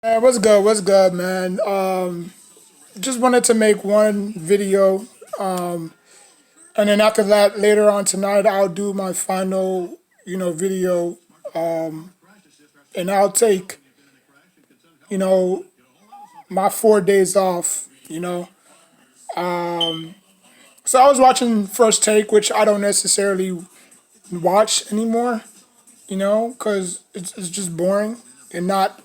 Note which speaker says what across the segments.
Speaker 1: What's good? What's good, man? Just wanted to make one video, and then after that, later on tonight, I'll do my final, video, and I'll take, you know, my 4 days off. So I was watching First Take, which I don't necessarily watch anymore, because it's just boring and not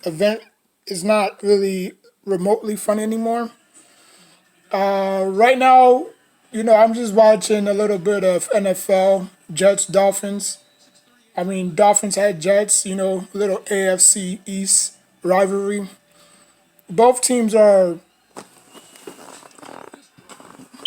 Speaker 1: event. It's not really remotely fun anymore. Right now, I'm just watching a little bit of NFL, Jets, Dolphins. I mean, Dolphins had Jets, little AFC East rivalry. Both teams are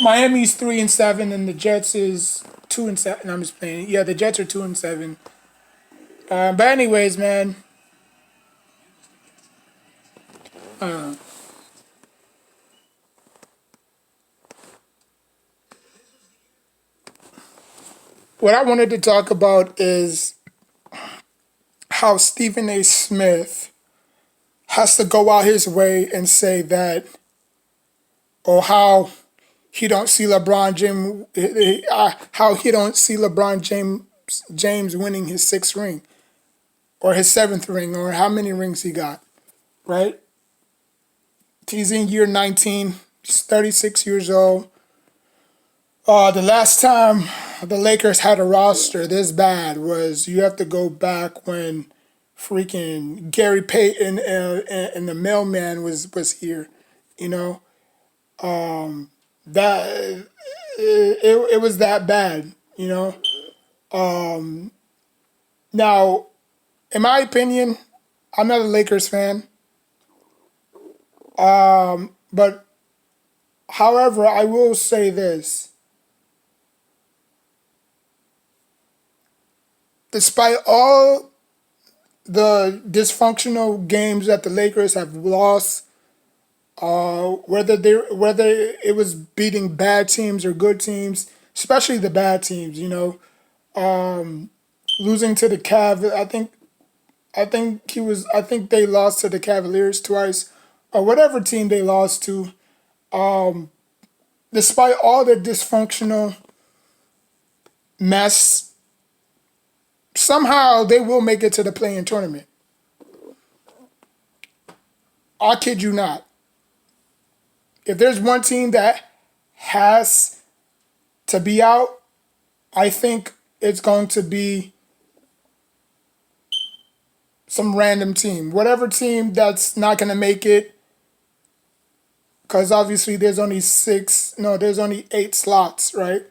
Speaker 1: Miami's 3-7, and the Jets is 2-7. I'm just playing. Yeah, the Jets are 2-7. But anyways, man, what I wanted to talk about is how Stephen A. Smith has to go out his way and say that, or he don't see LeBron James, how he don't see LeBron James winning his sixth ring or his seventh ring or how many rings he got, right? He's in year 19. He's 36 years old. The last time the Lakers had a roster this bad was you have to go back when freaking Gary Payton and the mailman was here, you know. That it was that bad, you know. Now, in my opinion, I'm not a Lakers fan, but however, I will say this: despite all the dysfunctional games that the Lakers have lost, whether it was beating bad teams or good teams, especially the bad teams, losing to the Cavs, I think they lost to the Cavaliers twice, or whatever team they lost to. Despite all the dysfunctional mess, somehow they will make it to the play-in tournament. I kid you not. If there's one team that has to be out, I think it's going to be some random team. Whatever team that's not going to make it, because obviously there's only 8 slots, right?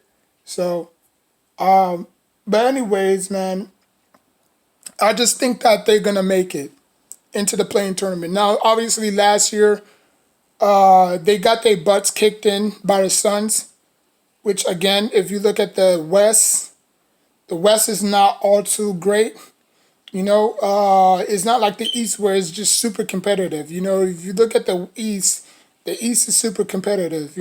Speaker 1: So, but anyways, man, I just think that they're going to make it into the playing tournament. Now, obviously last year, they got their butts kicked in by the Suns, which again, if you look at the West is not all too great. It's not like the East where it's just super competitive. If you look at the East is super competitive.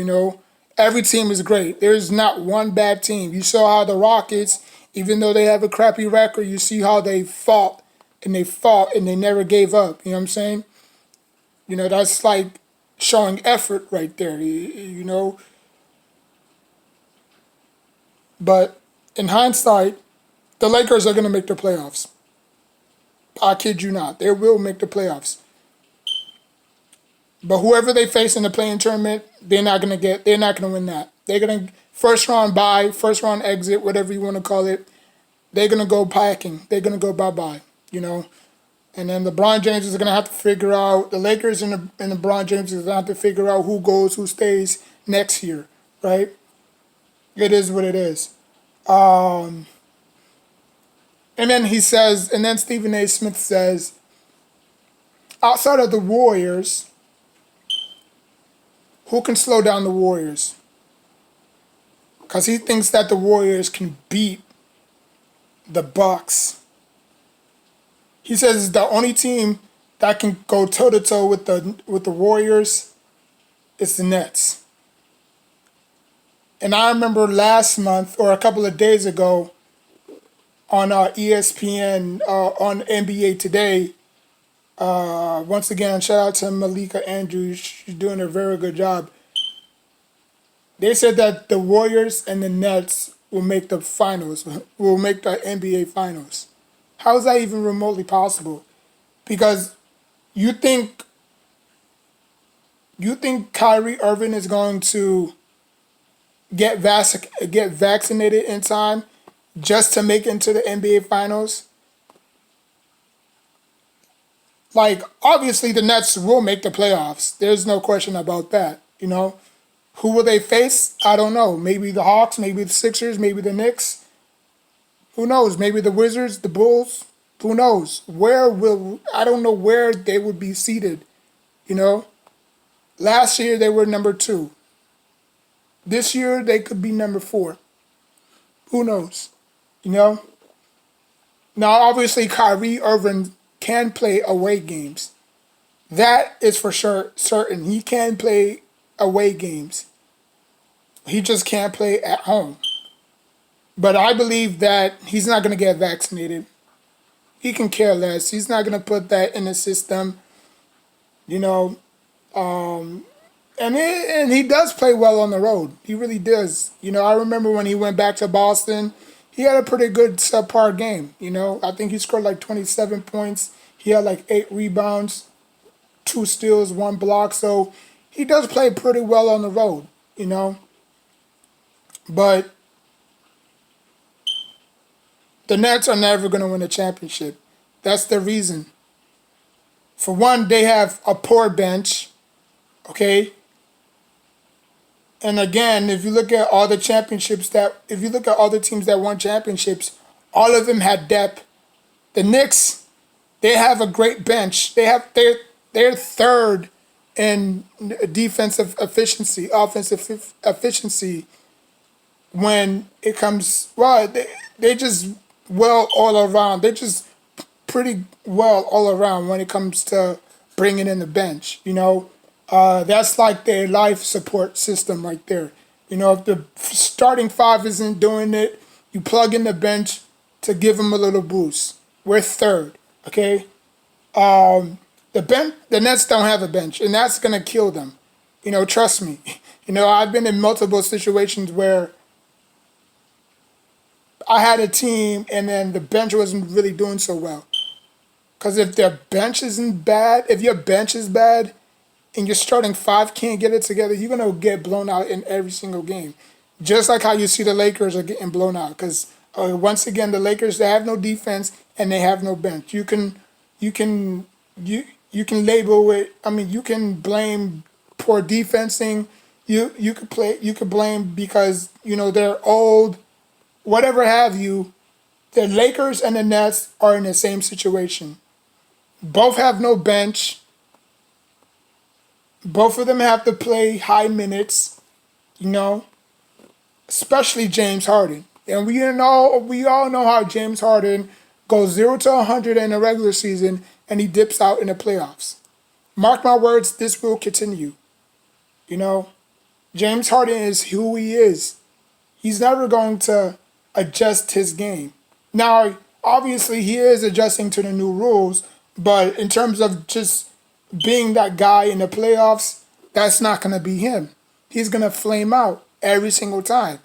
Speaker 1: Every team is great. There's not one bad team. You saw how the Rockets, even though they have a crappy record, you see how they fought and they never gave up. You know what I'm saying? That's like showing effort right there. But in hindsight, the Lakers are going to make the playoffs. I kid you not. They will make the playoffs. But whoever they face in the playing tournament, they're not gonna win that. They're gonna first round bye, first round exit, whatever you want to call it. They're gonna go packing. They're gonna go bye-bye, you know. And then LeBron James is gonna have to figure out the Lakers and LeBron James is gonna have to figure out who goes, who stays next year, right? It is what it is. And then Stephen A. Smith says, outside of the Warriors, who can slow down the Warriors? Because he thinks that the Warriors can beat the Bucks. He says the only team that can go toe to toe with the Warriors is the Nets. And I remember last month or a couple of days ago on ESPN on NBA Today, Once again, shout out to Malika Andrews. She's doing a very good job. They said that the Warriors and the Nets will make the finals, will make the NBA finals. How is that even remotely possible? Because you think you think Kyrie Irving is going to get vaccinated in time just to make it into the NBA finals? Like, obviously the Nets will make the playoffs. There's no question about that. Who will they face? I don't know. Maybe the Hawks, maybe the Sixers, maybe the Knicks. Who knows? Maybe the Wizards, the Bulls. Who knows? I don't know where they would be seated, you know? Last year they were number 2. This year they could be number 4. Who knows? You know? Now obviously Kyrie Irving can play away games. That is for sure certain. He can play away games. He just can't play at home. But I believe that he's not going to get vaccinated. He can care less. He's not going to put that in the system, you know. And he does play well on the road. He really does. I remember when he went back to Boston, he had a pretty good subpar game. I think he scored like 27 points. He had like 8 rebounds, 2 steals, 1 block. So he does play pretty well on the road. But the Nets are never going to win a championship. That's the reason. For one, they have a poor bench, okay? And again, if you look at all the teams that won championships, all of them had depth. The Knicks, they have a great bench. They're third in defensive efficiency, offensive efficiency. When it comes, they just well all around. They're just pretty well all around when it comes to bringing in the bench. That's like their life support system right there. If the starting 5 isn't doing it, you plug in the bench to give them a little boost. We're third, okay? The Nets don't have a bench, and that's gonna kill them. Trust me. I've been in multiple situations where I had a team and then the bench wasn't really doing so well. Because if their bench isn't bad, if your bench is bad and your starting 5 can't get it together, you're going to get blown out in every single game. Just like how you see the Lakers are getting blown out. Because once again, the Lakers, they have no defense and they have no bench. You can label it, you can blame poor defensing. You could blame because, they're old, whatever have you. The Lakers and the Nets are in the same situation. Both have no bench. Both of them have to play high minutes, especially James Harden. And we all know how James Harden goes 0 to 100 in the regular season and he dips out in the playoffs. Mark my words, this will continue. James Harden is who he is. He's never going to adjust his game. Now, obviously, he is adjusting to the new rules, but in terms of just being that guy in the playoffs, that's not going to be him. He's going to flame out every single time.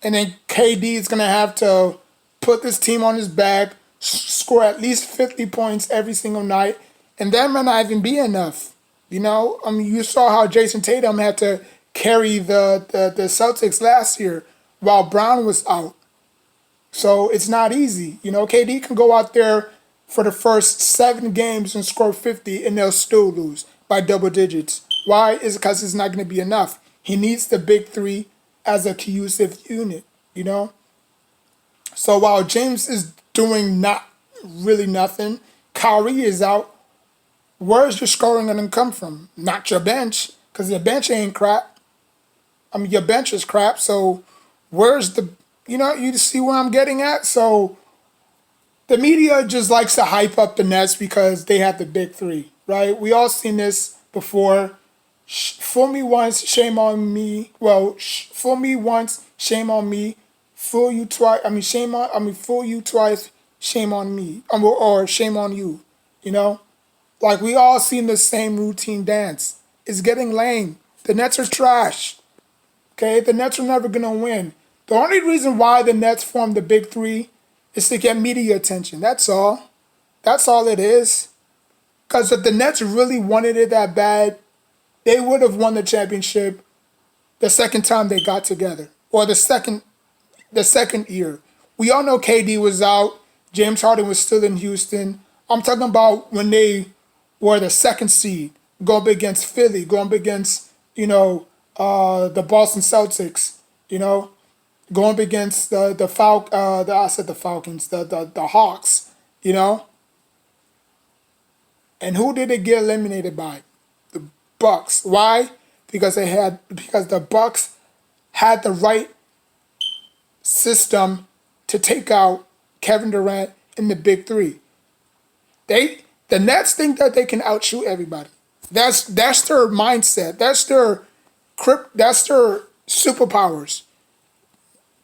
Speaker 1: And then KD is going to have to put this team on his back, score at least 50 points every single night, and that might not even be enough. You saw how Jason Tatum had to carry the Celtics last year while Brown was out. So it's not easy. KD can go out there for the first 7 games and score 50 and they'll still lose by double digits. Why? It's because it's not going to be enough. He needs the big 3 as a cohesive unit, So while James is doing not really nothing, Kyrie is out. Where's your scoring going to come from? Not your bench, because your bench ain't crap. Your bench is crap, so where's the... you see where I'm getting at? So the media just likes to hype up the Nets because they have the big 3, right? We all seen this before. Fool me once, shame on me. Well, fool me once, shame on me. Fool you twice. Fool you twice, shame on me. Or shame on you. Like we all seen the same routine dance. It's getting lame. The Nets are trash. Okay, the Nets are never gonna win. The only reason why the Nets formed the Big Three is to get media attention. That's all. That's all it is. Because if the Nets really wanted it that bad, they would have won the championship the second time they got together, or the second year. We all know KD was out. James Harden was still in Houston. I'm talking about when they were the second seed, going up against Philly, going up against the Boston Celtics. You know, going up against I said the Falcons, the Hawks. You know, and who did they get eliminated by? The Bucks. Why? Because the Bucks had the right system to take out Kevin Durant in the Big Three. The Nets think that they can outshoot everybody. That's their mindset. That's their superpowers.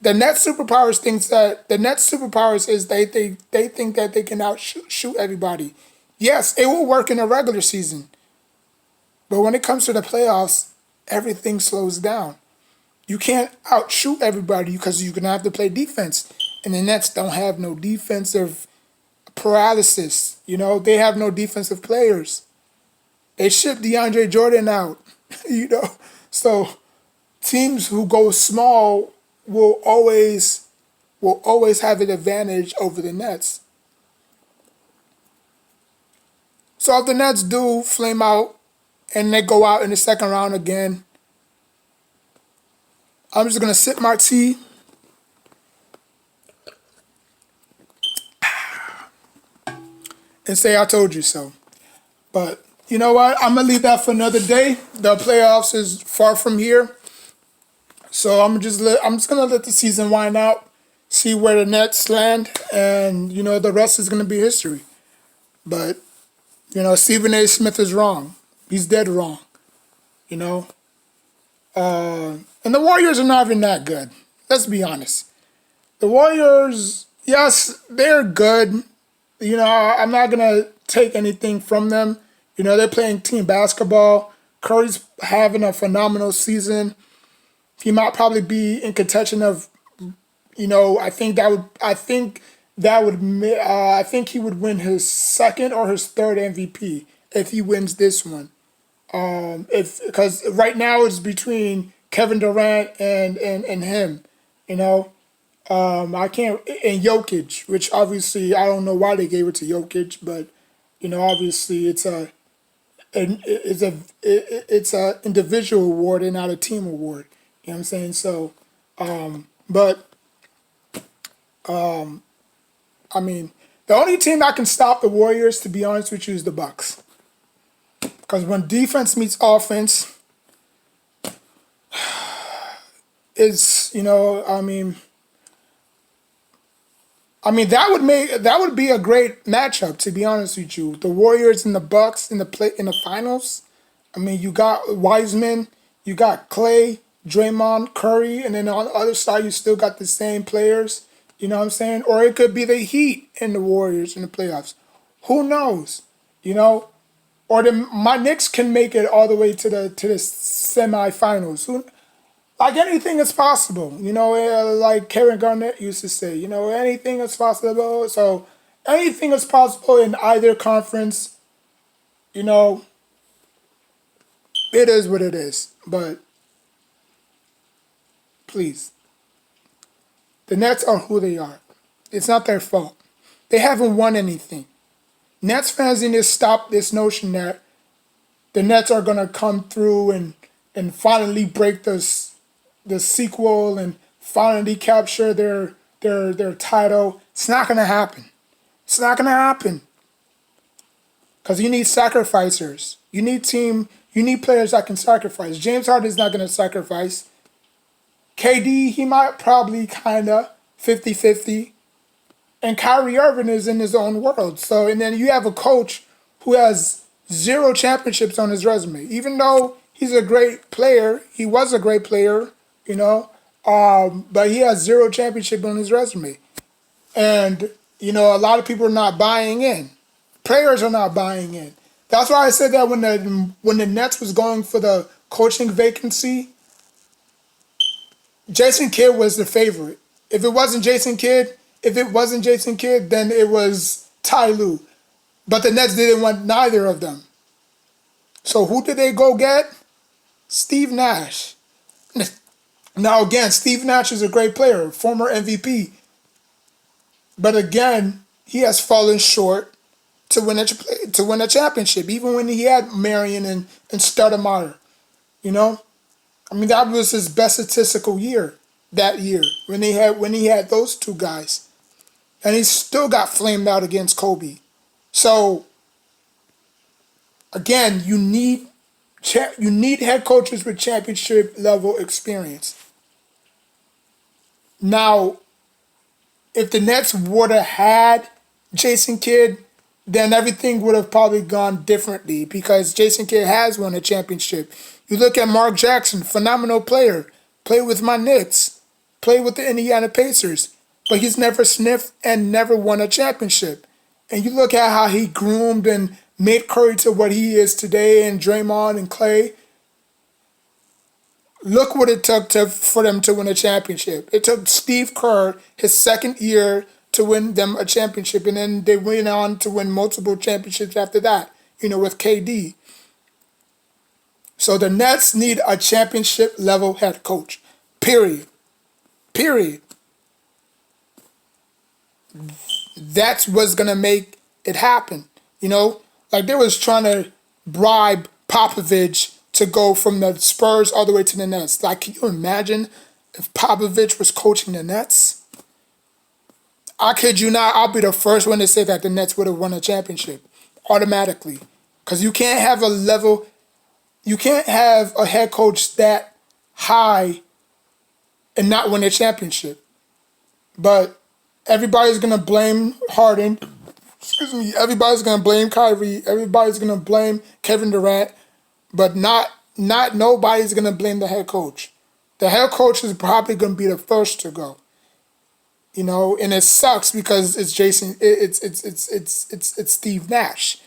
Speaker 1: The Nets superpowers is they think that they can outshoot everybody. Yes, it will work in a regular season, but when it comes to the playoffs, everything slows down. You can't outshoot everybody because you're gonna have to play defense, and the Nets don't have no defensive paralysis. They have no defensive players. They shipped DeAndre Jordan out. So teams who go small will always have an advantage over the Nets. So if the Nets do flame out and they go out in the second round again, I'm just gonna sip my tea and say I told you so. But you know what? I'm gonna leave that for another day. The playoffs is far from here, so I'm just gonna let the season wind out, see where the Nets land, and the rest is gonna be history. But Stephen A. Smith is wrong. He's dead wrong. You know, and the Warriors are not even that good. Let's be honest. The Warriors, yes, they're good. I'm not gonna take anything from them. They're playing team basketball. Curry's having a phenomenal season. He might probably be in contention of, I think he would win his second or his third MVP if he wins this one. Because right now it's between Kevin Durant and him. I can't, and Jokic, which obviously I don't know why they gave it to Jokic, but obviously it's a individual award and not a team award. You know what I'm saying? So, but I mean, the only team that can stop the Warriors, to be honest with you, is the Bucks. Because when defense meets offense, that would be a great matchup, to be honest with you. The Warriors and the Bucks in the finals. You got Wiseman, you got Clay, Draymond, Curry, and then on the other side you still got the same players. You know what I'm saying? Or it could be the Heat and the Warriors in the playoffs. Who knows? Or my Knicks can make it all the way to the semifinals. Like anything is possible, like Kevin Garnett used to say, anything is possible. So anything is possible in either conference, it is what it is. But please, the Nets are who they are. It's not their fault. They haven't won anything. Nets fans need to stop this notion that the Nets are going to come through and finally break the sequel and finally capture their title. It's not going to happen. It's not going to happen. Because you need sacrificers. You need players that can sacrifice. James Harden is not going to sacrifice. KD, he might probably kind of 50-50. And Kyrie Irving is in his own world. So, and then you have a coach who has 0 championships on his resume. Even though he's a great player, he was a great player, but he has 0 championship on his resume. And, a lot of people are not buying in. Players are not buying in. That's why I said that when the Nets was going for the coaching vacancy, Jason Kidd was the favorite. If it wasn't Jason Kidd, then it was Ty Lue. But the Nets didn't want neither of them. So who did they go get? Steve Nash. Now again, Steve Nash is a great player, former MVP. But again, he has fallen short to win a championship, even when he had Marion and Stoudemire. You know, I mean that was his best statistical year that year when he had those two guys, and he still got flamed out against Kobe. So again, you need head coaches with championship level experience. Now, if the Nets would have had Jason Kidd, then everything would have probably gone differently because Jason Kidd has won a championship. You look at Mark Jackson, phenomenal player, played with my Knicks, played with the Indiana Pacers, but he's never sniffed and never won a championship. And you look at how he groomed and made Curry to what he is today, and Draymond and Clay. Look what it took for them to win a championship. It took Steve Kerr his second year to win them a championship, and then they went on to win multiple championships after that, with KD. So the Nets need a championship level head coach. Period. Period. That's what's going to make it happen. Like they was trying to bribe Popovich to go from the Spurs all the way to the Nets. Like, can you imagine if Popovich was coaching the Nets? I kid you not, I'll be the first one to say that the Nets would have won a championship automatically. Because you can't have a head coach that high and not win a championship. But everybody's going to blame Harden. Excuse me. Everybody's going to blame Kyrie. Everybody's going to blame Kevin Durant. But not nobody's going to blame the head coach. The head coach is probably going to be the first to go. And it sucks because it's Steve Nash,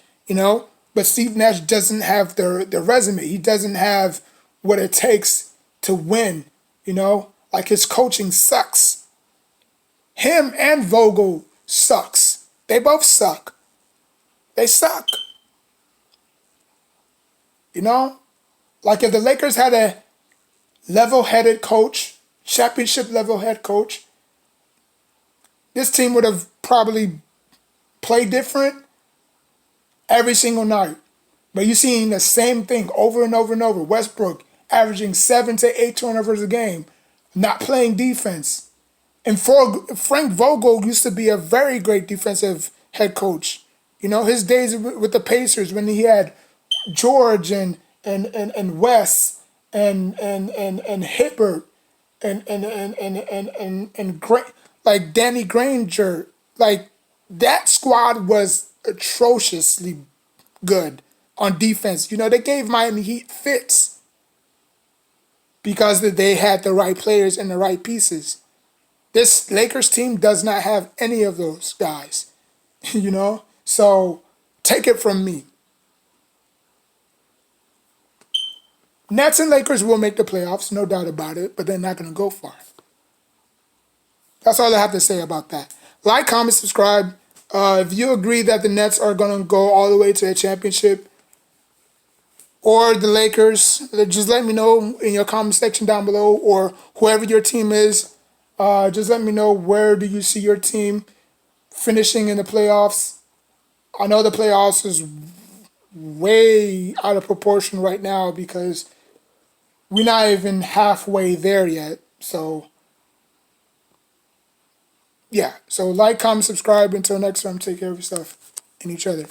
Speaker 1: But Steve Nash doesn't have the resume. He doesn't have what it takes to win, Like his coaching sucks. Him and Vogel sucks. They both suck. They suck. Like if the Lakers had a level-headed coach, championship level head coach, this team would have probably played different every single night. But you're seeing the same thing over and over and over. Westbrook averaging 7 to 8 turnovers a game, not playing defense. And Frank Vogel used to be a very great defensive head coach. His days with the Pacers when he had George and Wes and Hibbert and great, like Danny Granger, like that squad was atrociously good on defense. They gave Miami Heat fits because they had the right players and the right pieces. This Lakers team does not have any of those guys, So take it from me. Nets and Lakers will make the playoffs, no doubt about it, but they're not going to go far. That's all I have to say about that. Like, comment, subscribe. If you agree that the Nets are going to go all the way to the championship or the Lakers, just let me know in your comment section down below, or whoever your team is. Just let me know, where do you see your team finishing in the playoffs. I know the playoffs is way out of proportion right now because we're not even halfway there yet. So, yeah. So like, comment, subscribe. Until next time, take care of yourself and each other.